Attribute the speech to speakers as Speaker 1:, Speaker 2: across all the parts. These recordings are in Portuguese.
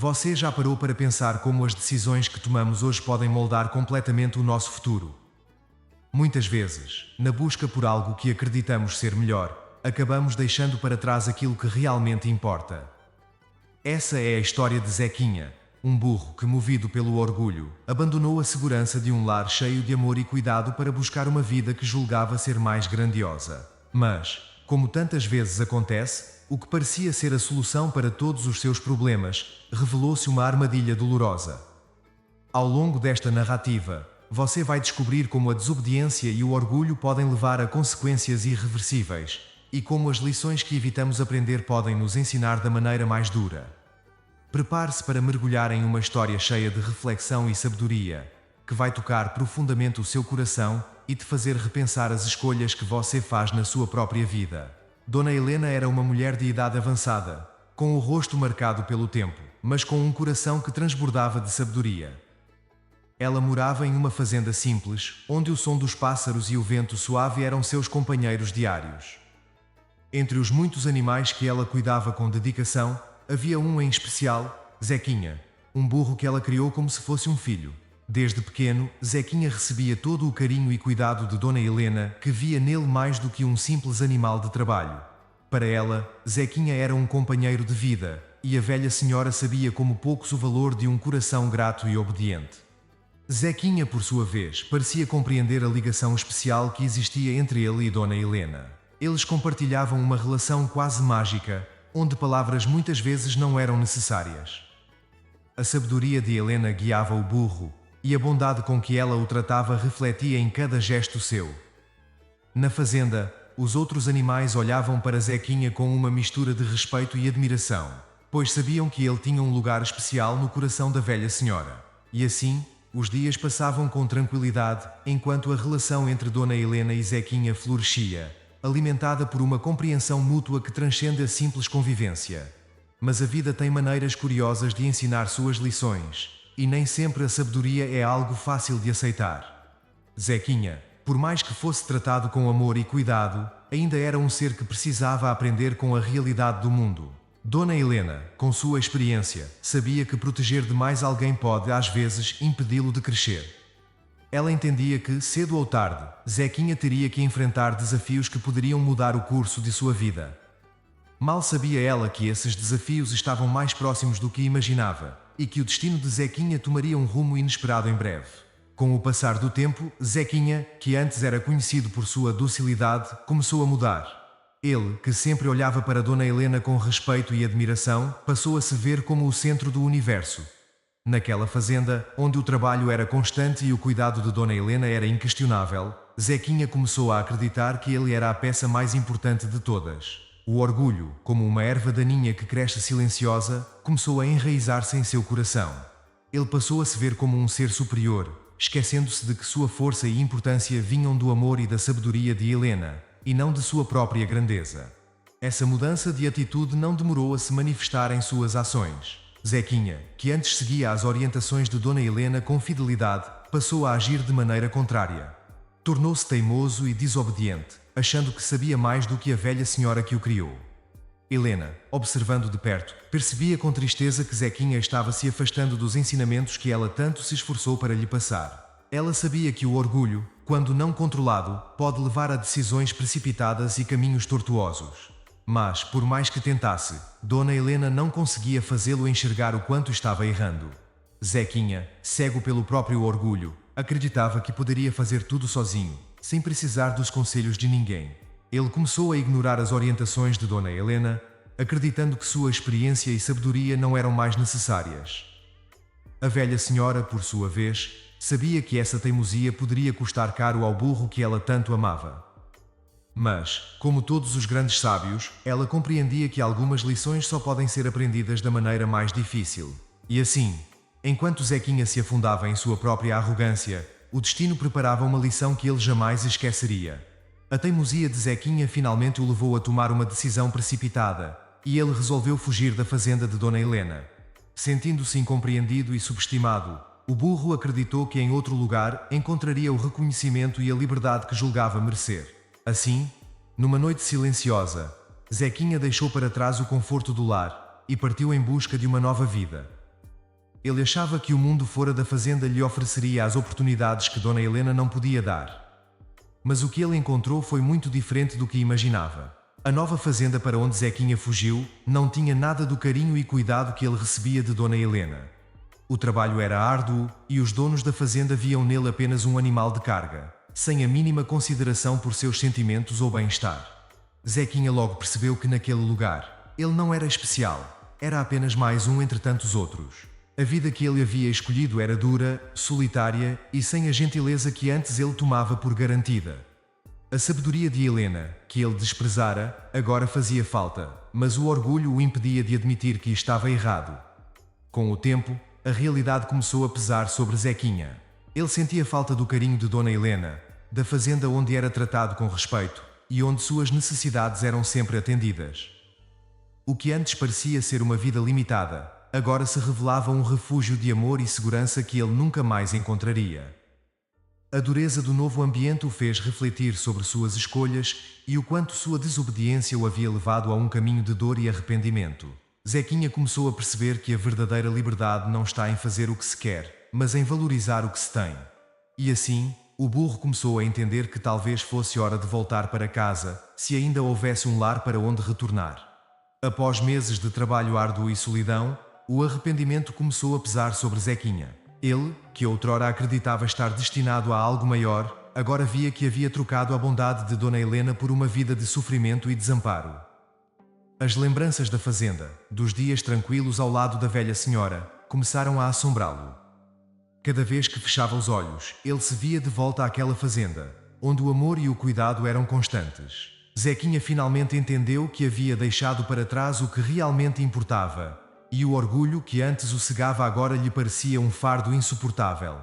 Speaker 1: Você já parou para pensar como as decisões que tomamos hoje podem moldar completamente o nosso futuro? Muitas vezes, na busca por algo que acreditamos ser melhor, acabamos deixando para trás aquilo que realmente importa. Essa é a história de Zequinha, um burro que, movido pelo orgulho, abandonou a segurança de um lar cheio de amor e cuidado para buscar uma vida que julgava ser mais grandiosa. Mas, como tantas vezes acontece, o que parecia ser a solução para todos os seus problemas, revelou-se uma armadilha dolorosa. Ao longo desta narrativa, você vai descobrir como a desobediência e o orgulho podem levar a consequências irreversíveis, e como as lições que evitamos aprender podem nos ensinar da maneira mais dura. Prepare-se para mergulhar em uma história cheia de reflexão e sabedoria, que vai tocar profundamente o seu coração e te fazer repensar as escolhas que você faz na sua própria vida. Dona Helena era uma mulher de idade avançada, com o rosto marcado pelo tempo, mas com um coração que transbordava de sabedoria. Ela morava em uma fazenda simples, onde o som dos pássaros e o vento suave eram seus companheiros diários. Entre os muitos animais que ela cuidava com dedicação, havia um em especial, Zequinha, um burro que ela criou como se fosse um filho. Desde pequeno, Zequinha recebia todo o carinho e cuidado de Dona Helena, que via nele mais do que um simples animal de trabalho. Para ela, Zequinha era um companheiro de vida, e a velha senhora sabia como poucos o valor de um coração grato e obediente. Zequinha, por sua vez, parecia compreender a ligação especial que existia entre ele e Dona Helena. Eles compartilhavam uma relação quase mágica, onde palavras muitas vezes não eram necessárias. A sabedoria de Helena guiava o burro, e a bondade com que ela o tratava refletia em cada gesto seu. Na fazenda, os outros animais olhavam para Zequinha com uma mistura de respeito e admiração, pois sabiam que ele tinha um lugar especial no coração da velha senhora. E assim, os dias passavam com tranquilidade, enquanto a relação entre Dona Helena e Zequinha florescia, alimentada por uma compreensão mútua que transcende a simples convivência. Mas a vida tem maneiras curiosas de ensinar suas lições, e nem sempre a sabedoria é algo fácil de aceitar. Zequinha, por mais que fosse tratado com amor e cuidado, ainda era um ser que precisava aprender com a realidade do mundo. Dona Helena, com sua experiência, sabia que proteger demais alguém pode, às vezes, impedi-lo de crescer. Ela entendia que, cedo ou tarde, Zequinha teria que enfrentar desafios que poderiam mudar o curso de sua vida. Mal sabia ela que esses desafios estavam mais próximos do que imaginava, e que o destino de Zequinha tomaria um rumo inesperado em breve. Com o passar do tempo, Zequinha, que antes era conhecido por sua docilidade, começou a mudar. Ele, que sempre olhava para Dona Helena com respeito e admiração, passou a se ver como o centro do universo. Naquela fazenda, onde o trabalho era constante e o cuidado de Dona Helena era inquestionável, Zequinha começou a acreditar que ele era a peça mais importante de todas. O orgulho, como uma erva daninha que cresce silenciosa, começou a enraizar-se em seu coração. Ele passou a se ver como um ser superior, esquecendo-se de que sua força e importância vinham do amor e da sabedoria de Helena, e não de sua própria grandeza. Essa mudança de atitude não demorou a se manifestar em suas ações. Zequinha, que antes seguia as orientações de Dona Helena com fidelidade, passou a agir de maneira contrária. Tornou-se teimoso e desobediente, achando que sabia mais do que a velha senhora que o criou. Helena, observando de perto, percebia com tristeza que Zequinha estava se afastando dos ensinamentos que ela tanto se esforçou para lhe passar. Ela sabia que o orgulho, quando não controlado, pode levar a decisões precipitadas e caminhos tortuosos. Mas, por mais que tentasse, Dona Helena não conseguia fazê-lo enxergar o quanto estava errando. Zequinha, cego pelo próprio orgulho, acreditava que poderia fazer tudo sozinho, sem precisar dos conselhos de ninguém. Ele começou a ignorar as orientações de Dona Helena, acreditando que sua experiência e sabedoria não eram mais necessárias. A velha senhora, por sua vez, sabia que essa teimosia poderia custar caro ao burro que ela tanto amava. Mas, como todos os grandes sábios, ela compreendia que algumas lições só podem ser aprendidas da maneira mais difícil. E assim, enquanto Zequinha se afundava em sua própria arrogância, o destino preparava uma lição que ele jamais esqueceria. A teimosia de Zequinha finalmente o levou a tomar uma decisão precipitada, e ele resolveu fugir da fazenda de Dona Helena. Sentindo-se incompreendido e subestimado, o burro acreditou que em outro lugar encontraria o reconhecimento e a liberdade que julgava merecer. Assim, numa noite silenciosa, Zequinha deixou para trás o conforto do lar e partiu em busca de uma nova vida. Ele achava que o mundo fora da fazenda lhe ofereceria as oportunidades que Dona Helena não podia dar. Mas o que ele encontrou foi muito diferente do que imaginava. A nova fazenda para onde Zequinha fugiu não tinha nada do carinho e cuidado que ele recebia de Dona Helena. O trabalho era árduo e os donos da fazenda viam nele apenas um animal de carga, sem a mínima consideração por seus sentimentos ou bem-estar. Zequinha logo percebeu que naquele lugar, ele não era especial, era apenas mais um entre tantos outros. A vida que ele havia escolhido era dura, solitária e sem a gentileza que antes ele tomava por garantida. A sabedoria de Helena, que ele desprezara, agora fazia falta, mas o orgulho o impedia de admitir que estava errado. Com o tempo, a realidade começou a pesar sobre Zequinha. Ele sentia falta do carinho de Dona Helena, da fazenda onde era tratado com respeito e onde suas necessidades eram sempre atendidas. O que antes parecia ser uma vida limitada, agora se revelava um refúgio de amor e segurança que ele nunca mais encontraria. A dureza do novo ambiente o fez refletir sobre suas escolhas e o quanto sua desobediência o havia levado a um caminho de dor e arrependimento. Zequinha começou a perceber que a verdadeira liberdade não está em fazer o que se quer, mas em valorizar o que se tem. E assim, o burro começou a entender que talvez fosse hora de voltar para casa, se ainda houvesse um lar para onde retornar. Após meses de trabalho árduo e solidão, o arrependimento começou a pesar sobre Zequinha. Ele, que outrora acreditava estar destinado a algo maior, agora via que havia trocado a bondade de Dona Helena por uma vida de sofrimento e desamparo. As lembranças da fazenda, dos dias tranquilos ao lado da velha senhora, começaram a assombrá-lo. Cada vez que fechava os olhos, ele se via de volta àquela fazenda, onde o amor e o cuidado eram constantes. Zequinha finalmente entendeu que havia deixado para trás o que realmente importava, e o orgulho que antes o cegava agora lhe parecia um fardo insuportável.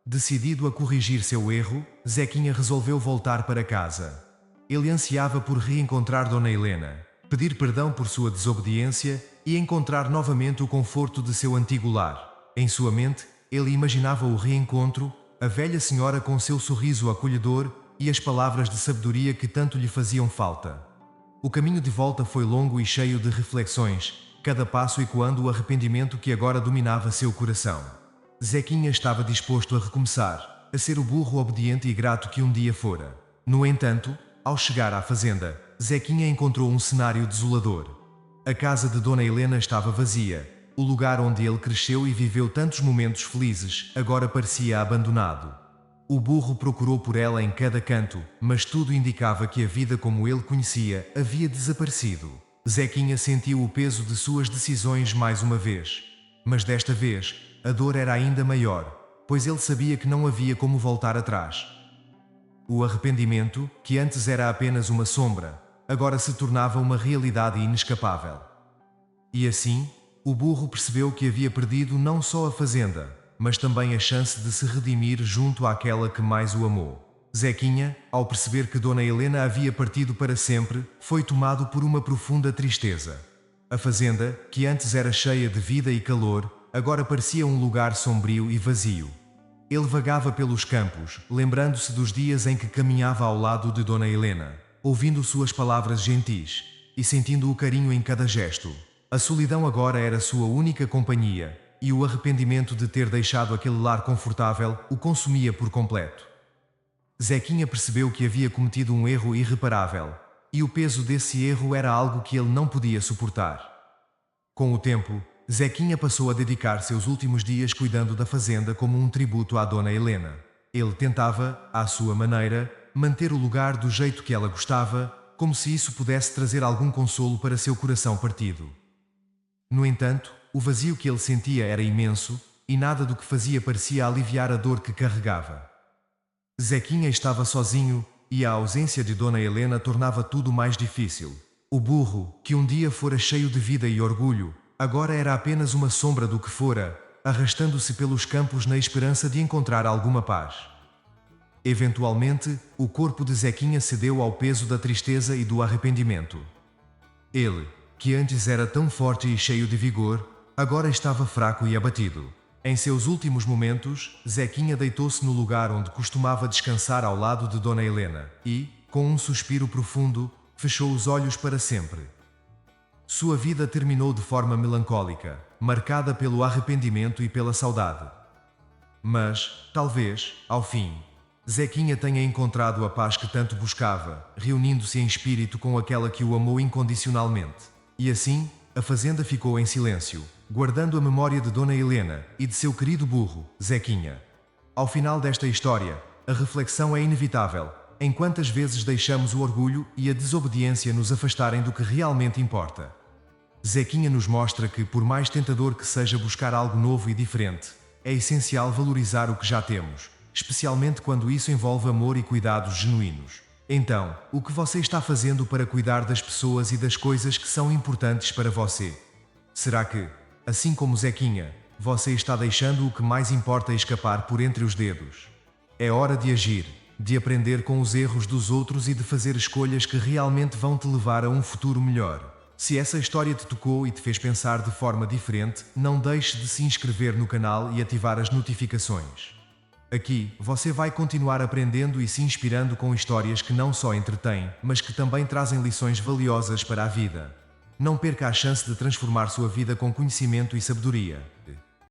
Speaker 1: Decidido a corrigir seu erro, Zequinha resolveu voltar para casa. Ele ansiava por reencontrar Dona Helena, pedir perdão por sua desobediência e encontrar novamente o conforto de seu antigo lar. Em sua mente, ele imaginava o reencontro, a velha senhora com seu sorriso acolhedor e as palavras de sabedoria que tanto lhe faziam falta. O caminho de volta foi longo e cheio de reflexões, cada passo ecoando o arrependimento que agora dominava seu coração. Zequinha estava disposto a recomeçar, a ser o burro obediente e grato que um dia fora. No entanto, ao chegar à fazenda, Zequinha encontrou um cenário desolador. A casa de Dona Helena estava vazia. O lugar onde ele cresceu e viveu tantos momentos felizes, agora parecia abandonado. O burro procurou por ela em cada canto, mas tudo indicava que a vida como ele conhecia havia desaparecido. Zequinha sentiu o peso de suas decisões mais uma vez. Mas desta vez, a dor era ainda maior, pois ele sabia que não havia como voltar atrás. O arrependimento, que antes era apenas uma sombra, agora se tornava uma realidade inescapável. E assim, o burro percebeu que havia perdido não só a fazenda, mas também a chance de se redimir junto àquela que mais o amou. Zequinha, ao perceber que Dona Helena havia partido para sempre, foi tomado por uma profunda tristeza. A fazenda, que antes era cheia de vida e calor, agora parecia um lugar sombrio e vazio. Ele vagava pelos campos, lembrando-se dos dias em que caminhava ao lado de Dona Helena, ouvindo suas palavras gentis e sentindo o carinho em cada gesto. A solidão agora era sua única companhia, e o arrependimento de ter deixado aquele lar confortável o consumia por completo. Zequinha percebeu que havia cometido um erro irreparável, e o peso desse erro era algo que ele não podia suportar. Com o tempo, Zequinha passou a dedicar seus últimos dias cuidando da fazenda como um tributo à Dona Helena. Ele tentava, à sua maneira, manter o lugar do jeito que ela gostava, como se isso pudesse trazer algum consolo para seu coração partido. No entanto, o vazio que ele sentia era imenso, e nada do que fazia parecia aliviar a dor que carregava. Zequinha estava sozinho, e a ausência de Dona Helena tornava tudo mais difícil. O burro, que um dia fora cheio de vida e orgulho, agora era apenas uma sombra do que fora, arrastando-se pelos campos na esperança de encontrar alguma paz. Eventualmente, o corpo de Zequinha cedeu ao peso da tristeza e do arrependimento. Ele, que antes era tão forte e cheio de vigor, agora estava fraco e abatido. Em seus últimos momentos, Zequinha deitou-se no lugar onde costumava descansar ao lado de Dona Helena e, com um suspiro profundo, fechou os olhos para sempre. Sua vida terminou de forma melancólica, marcada pelo arrependimento e pela saudade. Mas, talvez, ao fim, Zequinha tenha encontrado a paz que tanto buscava, reunindo-se em espírito com aquela que o amou incondicionalmente. E assim, a fazenda ficou em silêncio, guardando a memória de Dona Helena e de seu querido burro, Zequinha. Ao final desta história, a reflexão é inevitável. Em quantas vezes deixamos o orgulho e a desobediência nos afastarem do que realmente importa? Zequinha nos mostra que, por mais tentador que seja buscar algo novo e diferente, é essencial valorizar o que já temos, especialmente quando isso envolve amor e cuidados genuínos. Então, o que você está fazendo para cuidar das pessoas e das coisas que são importantes para você? Será que, assim como Zequinha, você está deixando o que mais importa escapar por entre os dedos? É hora de agir, de aprender com os erros dos outros e de fazer escolhas que realmente vão te levar a um futuro melhor. Se essa história te tocou e te fez pensar de forma diferente, não deixe de se inscrever no canal e ativar as notificações. Aqui, você vai continuar aprendendo e se inspirando com histórias que não só entretêm, mas que também trazem lições valiosas para a vida. Não perca a chance de transformar sua vida com conhecimento e sabedoria.